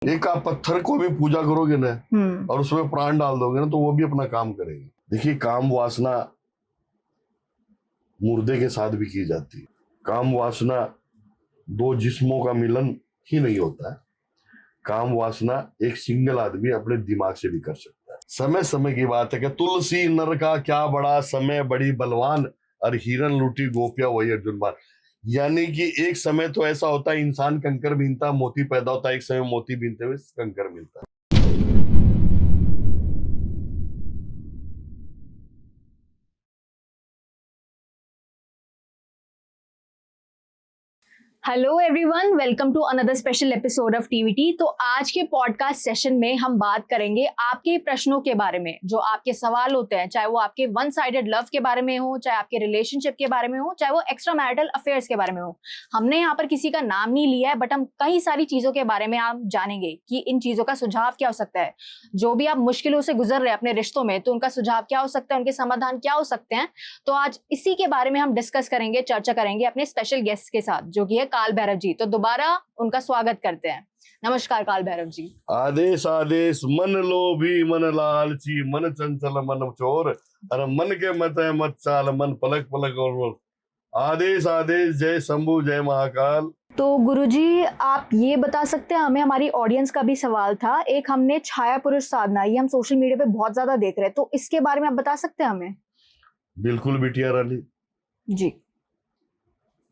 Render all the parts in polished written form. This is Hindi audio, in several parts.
एक आप पत्थर को भी पूजा करोगे ना और उसमें प्राण डाल दोगे ना तो वो भी अपना काम करेगा। देखिए, काम वासना मुर्दे के साथ भी की जाती है। काम वासना दो जिस्मों का मिलन ही नहीं होता है। काम वासना एक सिंगल आदमी अपने दिमाग से भी कर सकता है। समय समय की बात है कि तुलसी नर का क्या बड़ा समय बड़ी बलवान, और हिरन लूटी गोपिया वही अर्जुन बान। यानी कि एक समय तो ऐसा होता है इंसान कंकर बीनता मोती पैदा होता है, एक समय मोती बीनते हुए कंकर मिलता है। Hello everyone, welcome to another special episode of TVT. तो आज के पॉडकास्ट सेशन में हम बात करेंगे आपके प्रश्नों के बारे में, जो आपके सवाल होते हैं, चाहे वो आपके वन साइडेड लव के बारे में हो, चाहे आपके रिलेशनशिप के बारे में हो, चाहे वो एक्स्ट्रा मैरिटल अफेयर्स के बारे में हो। हमने यहाँ पर किसी का नाम नहीं लिया है, बट हम कई सारी चीजों के बारे में आप जानेंगे कि इन चीजों का सुझाव क्या हो सकता है। जो भी आप मुश्किलों से गुजर रहे हैं अपने रिश्तों में, तो उनका सुझाव क्या हो सकता है, उनके समाधान क्या हो सकते हैं। तो आज इसी के बारे में हम डिस्कस करेंगे, चर्चा करेंगे अपने स्पेशल गेस्ट के साथ, जो कि है काल भैरव जी। तो दोबारा उनका स्वागत करते हैं। नमस्कार काल भैरव जी। आदेश आदेश मन लोभी मन लालची मन चंचल मन चोर, और मन के मत है मत चाल मन पलक पलक और आदेश आदेश। जय शंभु जय महाकाल। तो गुरुजी, आप ये बता सकते हैं हमें, हमारी ऑडियंस का भी सवाल था, एक हमने छाया पुरुष साधना, ये हम सोशल मीडिया पे बहुत ज्यादा देख रहे हैं, तो इसके बारे में आप बता सकते हैं हमें? बिल्कुल बिटिया रानी जी।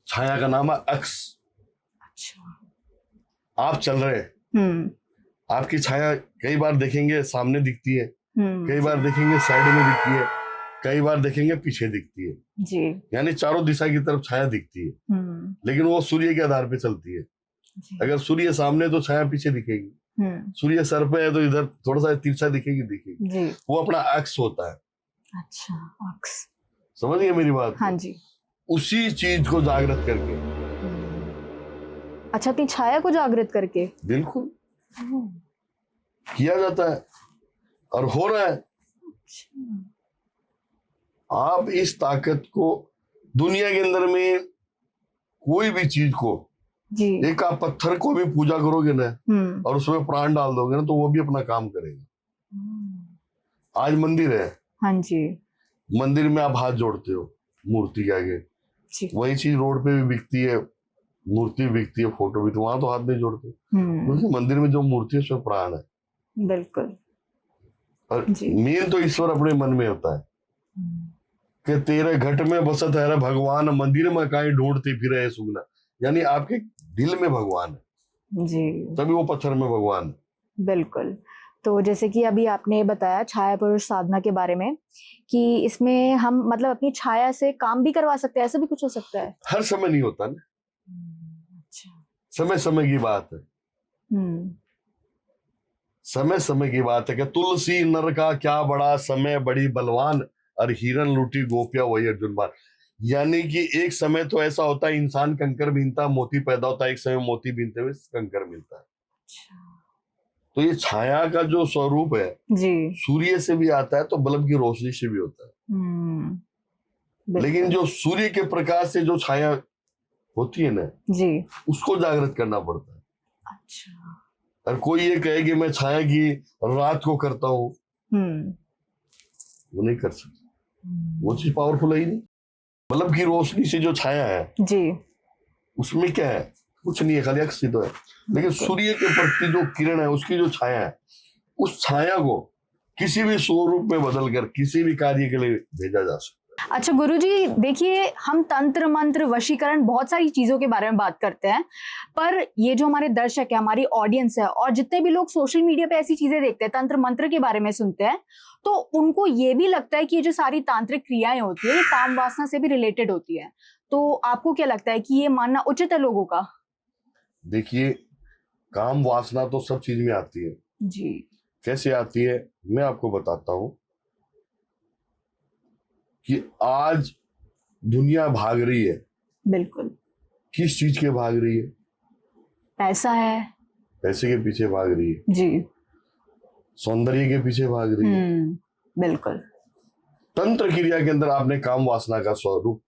छाया का नाम है अक्स। अच्छा। आप चल रहे हैं, आपकी छाया कई बार देखेंगे सामने दिखती है, कई बार देखेंगे साइड में दिखती है, कई बार देखेंगे पीछे दिखती है जी। यानी चारों दिशा की तरफ छाया दिखती है, लेकिन वो सूर्य के आधार पे चलती है। अगर सूर्य सामने तो छाया पीछे दिखेगी, सूर्य सर पे है तो इधर थोड़ा सा तिरछा दिखेगी जी। वो अपना अक्स होता है। अच्छा, अक्स। समझिए मेरी बात? हाँ जी। उसी चीज को जागृत करके। अच्छा, अपनी छाया को जागृत करके बिल्कुल किया जाता है और हो रहा है। आप इस ताकत को दुनिया के अंदर में कोई भी चीज को जी। एक आप पत्थर को भी पूजा करोगे ना और उसमें प्राण डाल दोगे ना तो वो भी अपना काम करेगा। आज मंदिर है, हाँ जी, मंदिर में आप हाथ जोड़ते हो मूर्ति के आगे, वही चीज रोड पे भी बिकती है, मूर्ति बिकती है, फोटो भी, तो वहां तो हाथ नहीं जोड़ते क्योंकि मंदिर में जो मूर्ति है उसमें प्राण है। बिल्कुल। और मेन तो ईश्वर अपने मन में होता है कि तेरे घट में बसत है भगवान, मंदिर में कहीं ढूंढते फिरे सुगना। यानी आपके दिल में भगवान है जी, तभी वो पत्थर में भगवान है। बिल्कुल। तो जैसे कि अभी आपने बताया छाया पुरुष साधना के बारे में कि इसमें हम मतलब अपनी छाया से काम भी करवा सकते हैं, ऐसा भी कुछ हो सकता है? हर समय नहीं होता ना। अच्छा। समय समय की बात है। समय समय की बात है कि तुलसी नर का क्या बड़ा समय बड़ी बलवान, और हिरन लूटी गोपिया वही अर्जुन बान। यानी कि एक समय तो ऐसा होता है इंसान कंकर बीनता मोती पैदा होता है, एक समय मोती बीनते हुए कंकर मिलता है। अच्छा। तो ये छाया का जो स्वरूप है जी, सूर्य से भी आता है तो बल्ब की रोशनी से भी होता है। लेकिन जो सूर्य के प्रकाश से जो छाया होती है ना जी, उसको जागृत करना पड़ता है। अच्छा। और कोई ये कहे कि मैं छाया की रात को करता हूं, वो नहीं कर सकता, वो चीज पावरफुल है ही नहीं। बल्ब की रोशनी से जो छाया है जी, उसमें क्या है? कुछ नहीं है, खाली अक्स ही तो है। लेकिन सूर्य के प्रति जो किरण है, उसकी जो छाया है, उस छाया को किसी भी स्वरूप में बदलकर किसी भी कार्य के लिए भेजा जा सकता है। अच्छा गुरुजी, देखिए हम तंत्र मंत्र वशीकरण बहुत सारी चीजों के बारे में बात करते हैं, पर ये जो हमारे दर्शक है, हमारी ऑडियंस है, और जितने भी लोग सोशल मीडिया पे ऐसी चीजें देखते हैं, तंत्र मंत्र के बारे में सुनते हैं, तो उनको ये भी लगता है कि ये जो सारी तांत्रिक क्रियाएं होती है ये काम वासना से भी रिलेटेड होती है। तो आपको क्या लगता है कि ये मानना उचित है लोगों का? देखिए, काम वासना तो सब चीज में आती है जी। कैसे आती है मैं आपको बताता हूं कि आज दुनिया भाग रही है। बिल्कुल। किस चीज के भाग रही है? पैसा है, पैसे के पीछे भाग रही है जी। सौंदर्य के पीछे भाग रही है। बिल्कुल। तंत्र क्रिया के अंदर आपने काम वासना का स्वरूप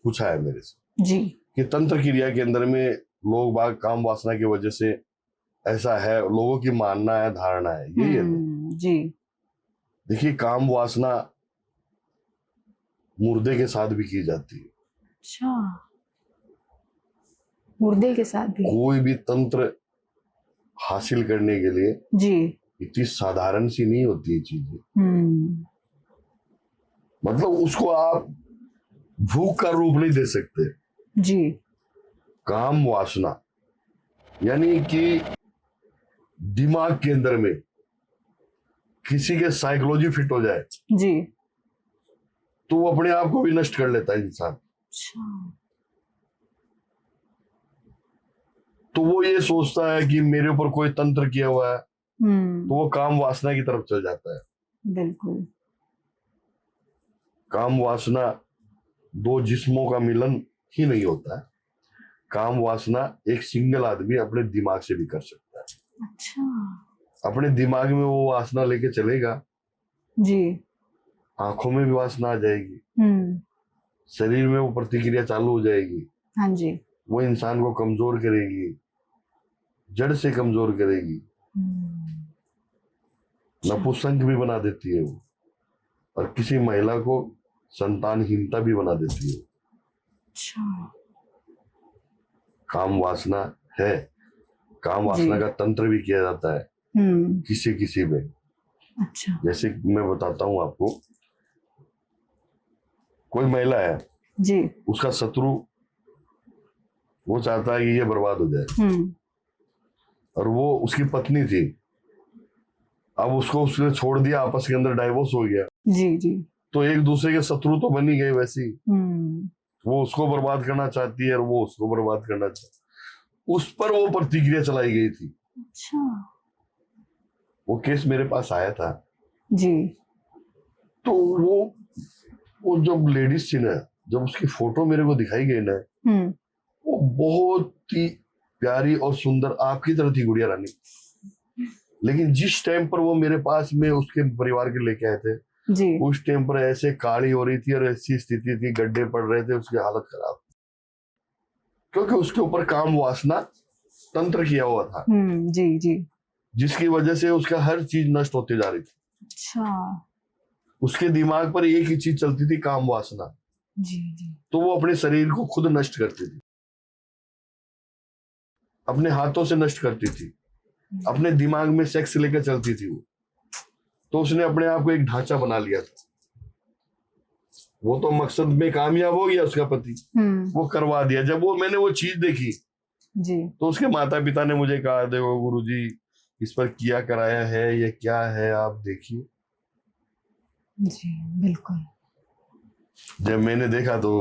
पूछा है मेरे से जी, कि तंत्र क्रिया के अंदर में लोग बाग काम वासना की वजह से ऐसा है, लोगों की मानना है, धारणा है, यही है ना। जी। देखिए, काम वासना मुर्दे के साथ भी की जाती है। अच्छा, मुर्दे के साथ भी? कोई भी तंत्र हासिल करने के लिए जी। इतनी साधारण सी नहीं होती है चीजें। हम्म। मतलब उसको आप भूख का रूप नहीं दे सकते। जी। काम वासना यानी कि दिमाग के अंदर में किसी के साइकोलॉजी फिट हो जाए जी। तो वो अपने आप को भी नष्ट कर लेता है इंसान। अच्छा। तो वो ये सोचता है कि मेरे ऊपर कोई तंत्र किया हुआ है, तो वो काम वासना की तरफ चल जाता है। बिल्कुल। काम वासना दो जिस्मों का मिलन ही नहीं होता है। काम वासना एक सिंगल आदमी अपने दिमाग से भी कर सकता है। अच्छा। अपने दिमाग में वो वासना लेके चलेगा, जी। आंखों में भी वासना आ जाएगी, हम्म। शरीर में वो प्रतिक्रिया चालू हो जाएगी, हाँ जी। वो इंसान को कमजोर करेगी, जड़ से कमजोर करेगी, नपुंसक भी बना देती है वो, और किसी महिला को संतानहीनता भी बना देती है। अच्छा। काम वासना है, काम वासना का तंत्र भी किया जाता है किसी किसी में। अच्छा। जैसे मैं बताता हूं आपको, कोई महिला है जी। उसका शत्रु, वो चाहता है कि ये बर्बाद हो जाए, और वो उसकी पत्नी थी, अब उसको उसने छोड़ दिया, आपस के अंदर डाइवोर्स हो गया। जी। जी। तो एक दूसरे के शत्रु तो बन ही गए वैसे ही। वो उसको बर्बाद करना चाहती है और वो उसको बर्बाद करना चाहती है। उस पर वो प्रतिक्रिया चलाई गई थी। अच्छा। वो केस मेरे पास आया था। जी। तो वो जब लेडीज थी ना, जब उसकी फोटो मेरे को दिखाई गई ना, वो बहुत ही प्यारी और सुंदर आपकी तरह थी, गुड़िया रानी। लेकिन जिस टाइम पर वो मेरे पास में उसके परिवार के लेके आए थे, जी। उस टाइम पर ऐसे काली हो रही थी और ऐसी स्थिति थी, गड्ढे पड़ रहे थे, उसकी हालत खराब, क्योंकि उसके ऊपर काम वासना तंत्र किया हुआ था। जी। जी। जिसकी वजह से उसका हर चीज नष्ट होती जा रही थी। अच्छा। उसके दिमाग पर एक ही चीज चलती थी, काम वासना। जी। जी। तो वो अपने शरीर को खुद नष्ट करती थी, अपने हाथों से नष्ट करती थी, अपने दिमाग में सेक्स लेकर चलती थी वो। तो उसने अपने आप को एक ढांचा बना लिया था। वो तो मकसद में कामयाब हो गया, उसका पति वो करवा दिया। जब मैंने वो चीज देखी जी। तो उसके माता पिता ने मुझे कहा, देखो गुरुजी, इस पर किया कराया है, ये क्या है आप देखिए। जी। बिल्कुल। जब मैंने देखा तो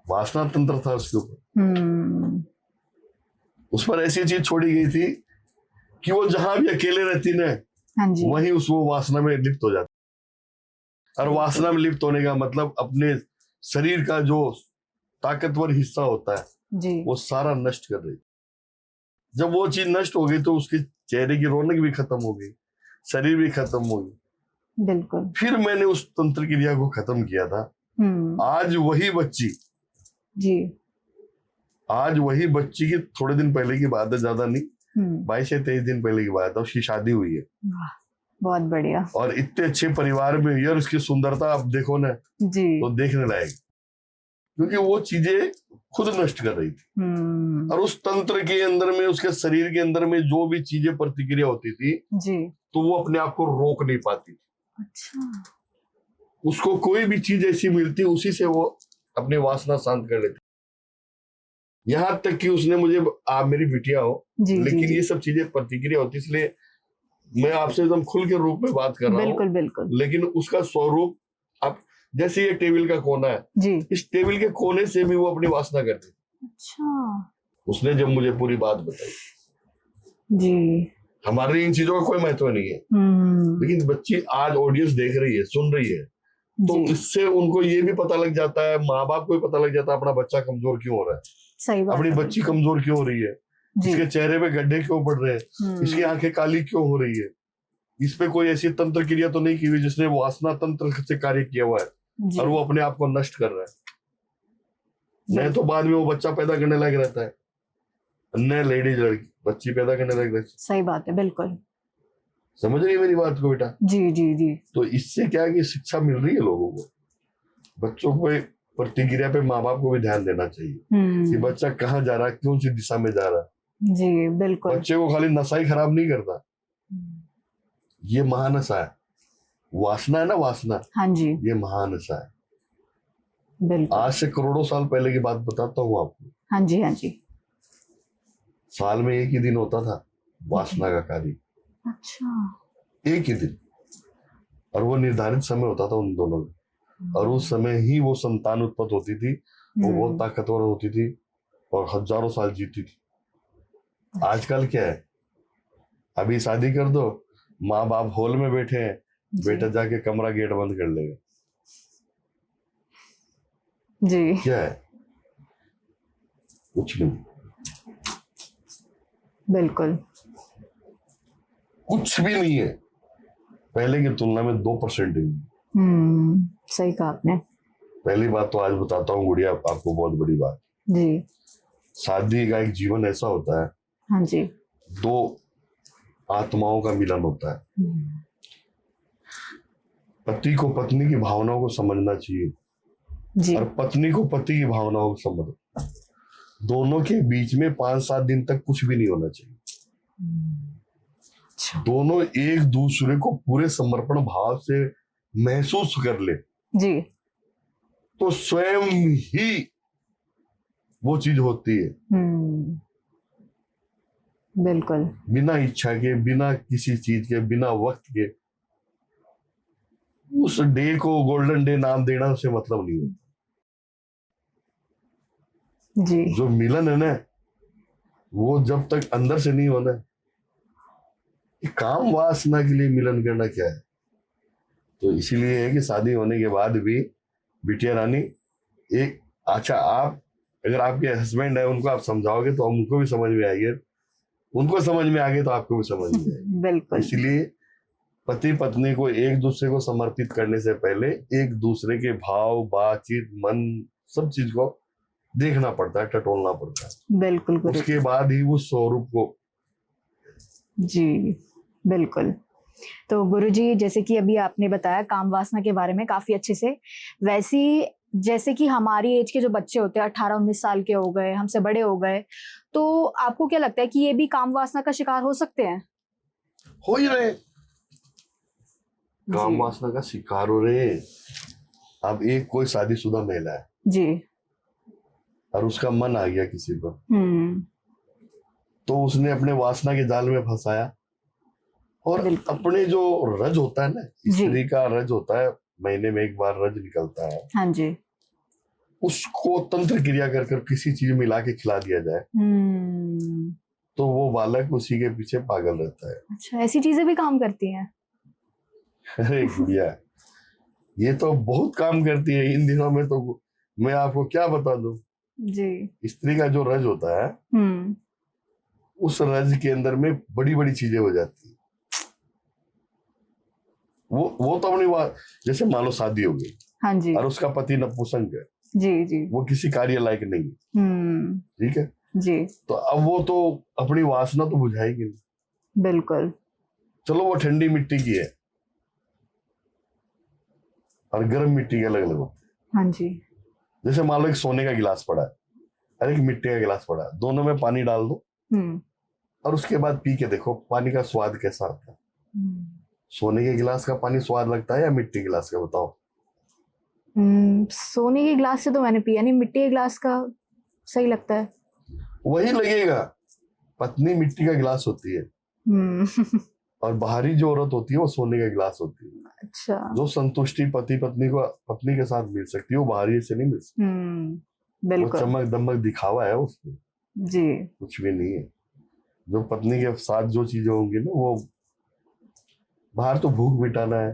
वासना तंत्र था उसके ऊपर। उस पर ऐसी चीज छोड़ी गई थी कि वो जहां भी अकेले रहती ना, हाँ जी। वहीं वो वासना में लिप्त हो जाती। और वासना में लिप्त होने का मतलब अपने शरीर का जो ताकतवर हिस्सा होता है जी। वो सारा नष्ट कर रही। जब वो चीज नष्ट हो गई तो उसके चेहरे की रौनक भी खत्म हो गई, शरीर भी खत्म हो गई। बिल्कुल। फिर मैंने उस तंत्र क्रिया को खत्म किया था। आज वही बच्ची जी। आज वही बच्ची की थोड़े दिन पहले की बात है, ज्यादा नहीं, 22 या 23 दिन पहले की बात है, उसकी शादी हुई है। बहुत बढ़िया। और इतने अच्छे परिवार में हुई है, और उसकी सुंदरता आप देखो ना जी, तो देखने लायक, क्योंकि वो चीजें खुद नष्ट कर रही थी। और उस तंत्र के अंदर में, उसके शरीर के अंदर में जो भी चीजें प्रतिक्रिया होती थी जी, तो वो अपने आप को रोक नहीं पाती। अच्छा। उसको कोई भी चीज ऐसी मिलती, उसी से वो अपनी वासना शांत कर लेती। यहाँ तक कि उसने मुझे, आप मेरी बिटिया हो, लेकिन ये सब चीजें प्रतिक्रिया होती, इसलिए मैं आपसे एकदम खुल के रूप में बात कर रहा हूँ। बिल्कुल बिल्कुल। लेकिन उसका स्वरूप, अब जैसे ये टेबल का कोना है जी, इस टेबल के कोने से भी वो अपनी वासना करती। अच्छा। उसने जब मुझे पूरी बात बताई जी, हमारे इन चीजों का कोई महत्व नहीं है, लेकिन बच्ची आज ऑडियंस देख रही है, सुन रही है, तो इससे उनको ये भी पता लग जाता है, माँ बाप को भी पता लग जाता है अपना बच्चा कमजोर क्यों हो रहा है, सही बात, अपनी बच्ची कमजोर क्यों हो रही है, इसके चेहरे पे गड्ढे क्यों पड़ रहे हैं, इसकी आंखें काली क्यों हो रही है, इस पे कोई ऐसी तंत्र क्रिया तो नहीं की हुई जिसने वासना तंत्र से कार्य किया हुआ है और वो अपने आप को नष्ट कर रहा है। नहीं तो बाद में वो बच्चा पैदा करने लायक रहता है। अन्य लेडीज लड़की बच्ची पैदा करने लग रहे। सही बात है, बिल्कुल। समझ रही है मेरी बात को बेटा? जी जी जी। तो इससे क्या है कि शिक्षा मिल रही है लोगों को। बच्चों को प्रतिक्रिया पे माँ बाप को भी ध्यान देना चाहिए कि बच्चा कहाँ जा रहा है, कौन सी दिशा में जा रहा है। जी बिल्कुल। बच्चे को खाली नशा ही खराब नहीं करता, ये महानशा है। वासना है ना, वासना, हाँ जी ये महानशा है। बिल्कुल। आज से करोड़ों साल पहले की बात बताता हूँ आपको। हाँ जी हाँ जी। साल में एक ही दिन होता था वासना का कार्य, अच्छा। एक ही दिन, और वो निर्धारित समय होता था उन दोनों में, और उस समय ही वो संतान उत्पत्ति होती थी। वो बहुत ताकतवर होती थी और हजारों साल जीती थी। आजकल क्या है, अभी शादी कर दो, माँ बाप हॉल में बैठे हैं, बेटा जाके कमरा गेट बंद कर लेगा। जी क्या है? कुछ नहीं, बिल्कुल। कुछ भी नहीं है। पहले की तुलना में 2% ही। सही कहा आपने। पहली बात तो आज बताता हूँ गुड़िया आपको, बहुत बड़ी बात। जी। शादी का एक जीवन ऐसा होता है, हाँ जी। 2 आत्माओं का मिलन होता है। पति को पत्नी की भावनाओं को समझना चाहिए जी। और पत्नी को पति की भावनाओं को समझो। दोनों के बीच में 5-7 दिन तक कुछ भी नहीं होना चाहिए। दोनों एक दूसरे को पूरे समर्पण भाव से महसूस कर ले जी तो स्वयं ही वो चीज होती है। बिल्कुल। बिना इच्छा के, बिना किसी चीज के, बिना वक्त के उस डे को गोल्डन डे नाम देना से मतलब नहीं होता। जी। जो मिलन है ना, वो जब तक अंदर से नहीं होना, काम वासना के लिए मिलन करना क्या है। तो इसीलिए है कि शादी होने के बाद भी बिटिया रानी एक, अच्छा आप अगर आपके हस्बैंड है उनको आप समझाओगे तो उनको भी समझ में आएगी, उनको समझ में आ गई तो आपको भी समझ में आएगी। बिल्कुल। इसलिए पति पत्नी को एक दूसरे को समर्पित करने से पहले एक दूसरे के भाव, बातचीत, मन, सब चीज को देखना पड़ता है, टटोलना पड़ता है। बिल्कुल गुरु। उसके बाद ही वो स्वरूप को। जी बिल्कुल। तो गुरुजी, जैसे कि अभी आपने बताया काम वासना के बारे में काफी अच्छे से, वैसी जैसे कि हमारी एज के जो बच्चे होते हैं 18-19 साल के हो गए, हमसे बड़े हो गए, तो आपको क्या लगता है कि ये भी काम वासना का शिकार हो सकते हैं? हो ही रहे, काम वासना का शिकार हो रहे। अब एक कोई शादीशुदा महिला है जी, और उसका मन आ गया किसी पर, तो उसने अपने वासना के जाल में फंसाया, और अपने जो रज होता है ना, स्त्री का रज होता है, महीने में एक बार रज निकलता है। हाँ जी। उसको तंत्र क्रिया कर कर किसी चीज मिला के खिला दिया जाए तो वो बालक उसी के पीछे पागल रहता है। अच्छा, ऐसी चीजें भी काम करती हैं? अरे गुड़िया, ये तो बहुत काम करती है इन दिनों में। तो मैं आपको क्या बता दूं जी। स्त्री का जो रज होता है, उस रज के अंदर में बड़ी बड़ी चीजें हो जाती है। वो तो अपनी बात, जैसे मान लो शादी हो गई, हाँ जी, और उसका पति नपुंसक है, जी जी, वो किसी कार्य लायक नहीं है, ठीक है जी, तो अब वो तो अपनी वासना तो बुझाएगी नहीं। बिल्कुल। चलो वो ठंडी मिट्टी की है और गर्म मिट्टी के अलग अलग होते हैं। हाँ जी। जैसे मान लो एक सोने का गिलास पड़ा है और एक मिट्टी का गिलास पड़ा है, दोनों में पानी डाल दो और उसके बाद पी के देखो पानी का स्वाद कैसा आता है। सोने के गिलास का पानी स्वाद लगता है या मिट्टी गिलास का, बताओ? सोने के गिलास से तो मैंने पिया नहीं, मिट्टी के गिलास का सही लगता है। वही लगेगा। पत्नी मिट्टी का गिलास होती है और बाहरी जो औरत होती है वो सोने का गिलास होती है। अच्छा। जो संतुष्टि पति पत्नी को पत्नी के साथ मिल सकती है वो बाहरी से नहीं मिल सकती। बिल्कुल। वो चमक दमक दिखावा है उसमें, जी, कुछ भी नहीं है। जो पत्नी के साथ जो चीजें होंगी ना, वो बाहर तो भूख मिटाना है,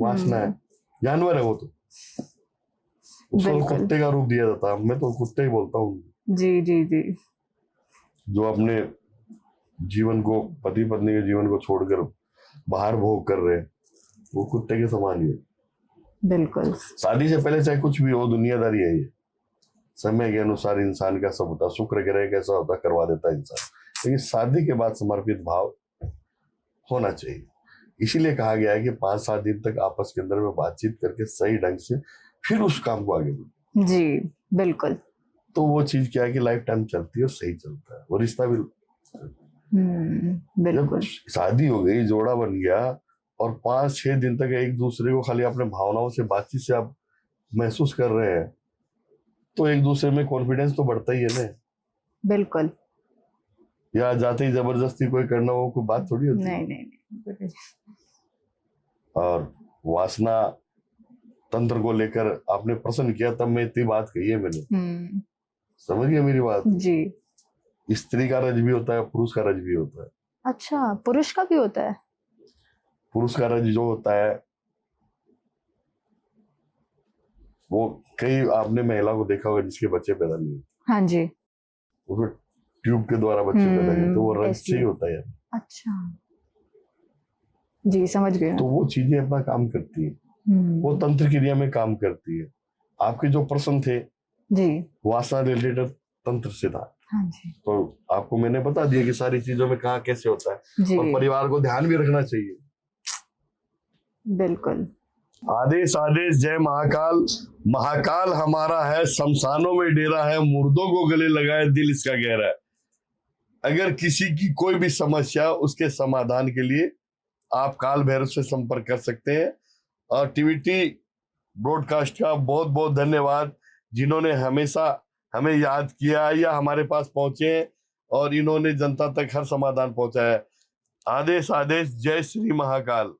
वासना है, जानवर है वो तो, उसको कुत्ते का रूप दिया जाता है। मैं तो कुत्ते ही बोलता हूँ। जी जी जी। जो अपने जीवन को, पति पत्नी के जीवन को छोड़कर बाहर भोग कर रहे हैं, वो कुत्ते के समान ही है। बिल्कुल। शादी से पहले चाहे कुछ भी हो, दुनियादारी है ये। समय के अनुसार इंसान का सब होता, शुक्र ग्रह कैसा होता करवा देता इंसान, लेकिन शादी के बाद समर्पित भाव होना चाहिए। इसीलिए कहा गया है कि 5-7 दिन तक आपस के अंदर में बातचीत करके सही ढंग से फिर उस काम को आगे बढ़ो। जी बिल्कुल। तो वो चीज क्या है कि लाइफ टाइम चलती है और सही चलता है, वो रिश्ता भी। बिल्कुल। जब शादी हो गई, जोड़ा बन गया, और 5-6 दिन तक एक दूसरे को खाली अपने भावनाओं से बातचीत से आप महसूस कर रहे हैं, तो एक दूसरे में कॉन्फिडेंस तो बढ़ता ही है ना। बिल्कुल। या जाते ही जबरदस्ती कोई करना हो, कोई बात थोड़ी होती है। नहीं। और वासना तंत्र को लेकर आपने प्रश्न किया, तब मैं इतनी बात कही है मैंने, समझ गए मेरी बात। जी। स्त्री का रज भी होता है, पुरुष का रज भी होता है। अच्छा, पुरुष का भी होता है? पुरुष का रज जो होता है वो, कई आपने महिला को देखा होगा जिसके बच्चे पैदा नहीं होते। हाँ जी। उसको ट्यूब के द्वारा बच्चे पैदा नहीं होते, वो रज से ही इसलिए। होता है। अच्छा जी, समझ गए। तो वो चीजें अपना काम करती है, वो तंत्र क्रिया में काम करती है। आपके जो प्रश्न थे जी, वासना रिलेटेड तंत्र से था, हाँ जी तो आपको मैंने बता दिया कि सारी चीजों में कहाँ कैसे होता है, जी। और परिवार को ध्यान भी रखना चाहिए। बिल्कुल। आदेश आदेश जय महाकाल। महाकाल हमारा है, शमशानों में डेरा है, मुर्दों को गले लगाए दिल इसका गहरा है। अगर किसी की कोई भी समस्या, उसके समाधान के लिए आप काल भैरव से संपर्क कर सकते हैं। और टीवीटी ब्रॉडकास्ट का बहुत बहुत धन्यवाद, जिन्होंने हमेशा हमें याद किया या हमारे पास पहुंचे और इन्होंने जनता तक हर समाधान पहुंचाया। आदेश आदेश जय श्री महाकाल।